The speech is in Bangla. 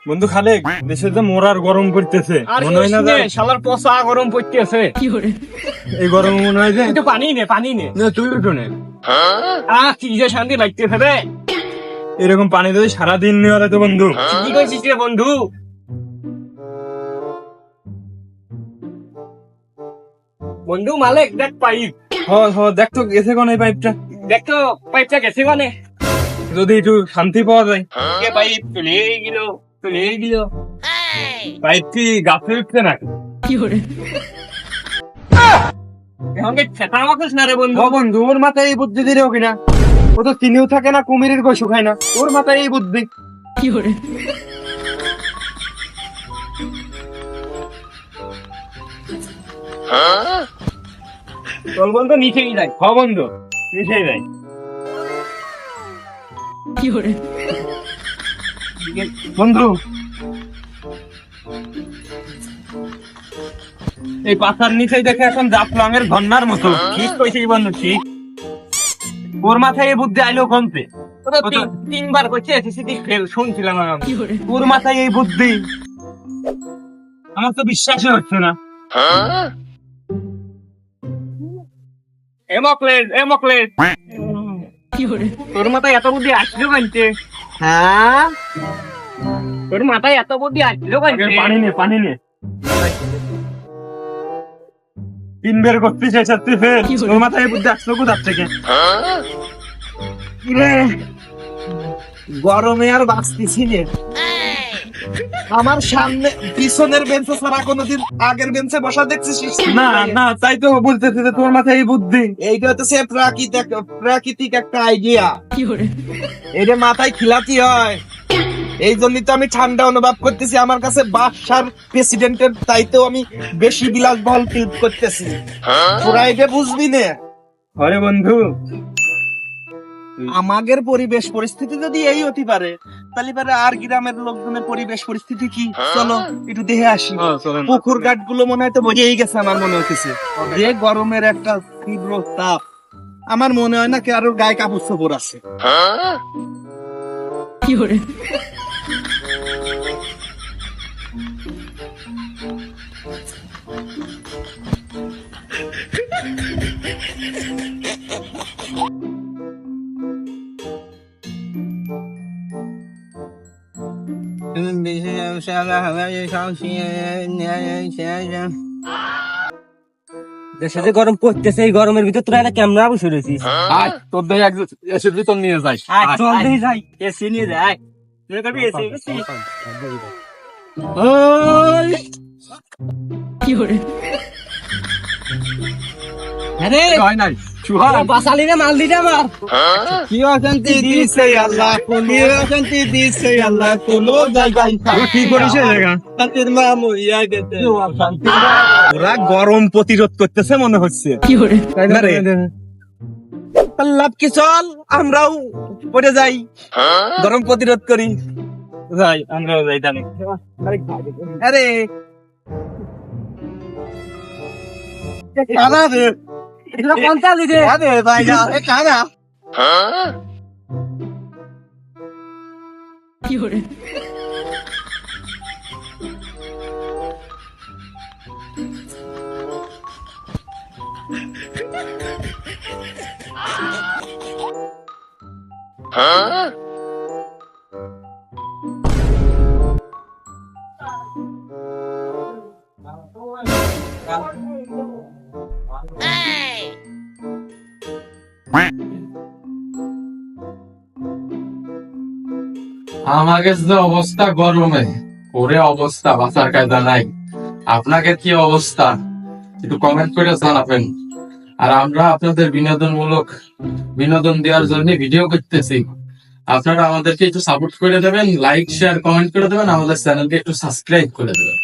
বন্ধু খালেক, দেশে তো মোরার গরম পড়তেছে, মনে হয় না শালার পচা গরম পড়তেছে। এই গরম মনে হয় যে একটু পানি নে না, তুই উঠো না। কি যে শান্তি লাগতেছে রে। এরকম পানি যদি সারাদিন নেওয়া তো বন্ধু। কি কইছিস রে বন্ধু? বন্ধু মালিক দেখ পাইপ, দেখ তো গেছে কোন এই পাইপটা, দেখ তো পাইপটা গেছে মানে। যদি একটু শান্তি পাওয়া যায়। পাইপ চলে গেল, চলে গেল। পাইপ কি গাছে উঠছে নাকি? এখন কি ছেটা মাখিস না রে বন্ধু? বন্ধু, ওর মাথায় এই বুদ্ধি দিলেও কিনা, ও তো চিনিও থাকে না, কুমিরের গোশু খায় না, ওর মাথায় এই বুদ্ধি। চল বন্ধু নিচেই যাই। বন্ধু, মিশাই যায়। বন্ধু, এই পাতার নিচে দেখে এখন জাফলংয়ের ঘন্নার মতো। ঠিক কইছিস বন্ধু, ঠিক। ওর মাথায় এই বুদ্ধি আইলো কমতে। তিনবার কইছে সিসিটি ফেল শুনছিলাম আমি। ওর মাথায় এই বুদ্ধি, আমার তো বিশ্বাসই হচ্ছে না। এমকলেট তোর মাথায় এত বুদ্ধি আসলো কানতে? হ্যাঁ, তোর মাথায় এত বুদ্ধি আসলো কানতে? পানি নে তিন বের করতেছে সত্যি ফের। ওর মাথায় এই বুদ্ধি আসলো কোথা থেকে? গরমে আর বাঁচতেছি না। আমার সামনে পিছনের বেঞ্চে ছাড়া কোনোদিন আগের বেঞ্চে বসা দেখছিস? না না, তাই তো বলতেছে যে তোমার মাথায় এই বুদ্ধি। এইটা হচ্ছে প্রাকৃতিক একটা আইডিয়া। এটা মাথায় খিলাতি হয়, এই জন্যই তো আমি ঠান্ডা অনুভব করতেছি। আমার কাছে বাদশার প্রেসিডেন্টের তাইতেও আমি বেশি বিলাসবহুল ফিল করতেছি। তোরা এটা বুঝবি না। আরে বন্ধু, আমাদের পরিবেশ পরিস্থিতি যদি এই হতে পারে, তাহলে পারে আর গ্রামের লোকজনের পরিবেশ পরিস্থিতি কি? চলো একটু দেখে আসি। পুকুর ঘাট গুলো মনে হয় তো বোঝেই গেছে, আমার মনে হচ্ছে যে গরমের একটা তীব্র তাপ। আমার মনে হয় না কারোর গায়ে কাপড় চোপড় আছে। দেশে যে গরম পড়তেছে, এই গরমের ভিতর তোরা একটা ক্যামেরা বসে রয়েছিস। তোর দেখ এসির ভিতর নিয়ে যাই। চল দিয়ে যাই, এসি নিয়ে যাই। তুই করবি এসি? নাই বাসালি রে, মাল দিটা আমার। কি অশান্তি দিছে আল্লাহ, কি অশান্তি দিছে আল্লাহ, কোনো জায়গায় কি করিস এই জায়গা? শান্তির মা মরিয়া গেছে। ওরা গরম প্রতিরোধ করতেছে মনে হচ্ছে। তাই না রে? লাভ কি, চল আমরাও পড়ে যাই, গরম প্রতিরোধ করি। যাই, আমরাও যাই জানি। আরে কানা রে, এটা কোনটা লিখে? আরে ভাই না, এ কানা। আমাকে যে অবস্থা গরমে, ওরে অবস্থা বাঁচার কায়দা নাই। আপনাকে কি অবস্থা একটু কমেন্ট করে জানাবেন। আর আমরা আপনাদের বিনোদন দেওয়ার জন্য ভিডিও করতেছি, আপনারা আমাদেরকে একটু সাপোর্ট করে দেবেন, লাইক শেয়ার কমেন্ট করে দেবেন, আমাদের চ্যানেলকে একটু সাবস্ক্রাইব করে দেবেন।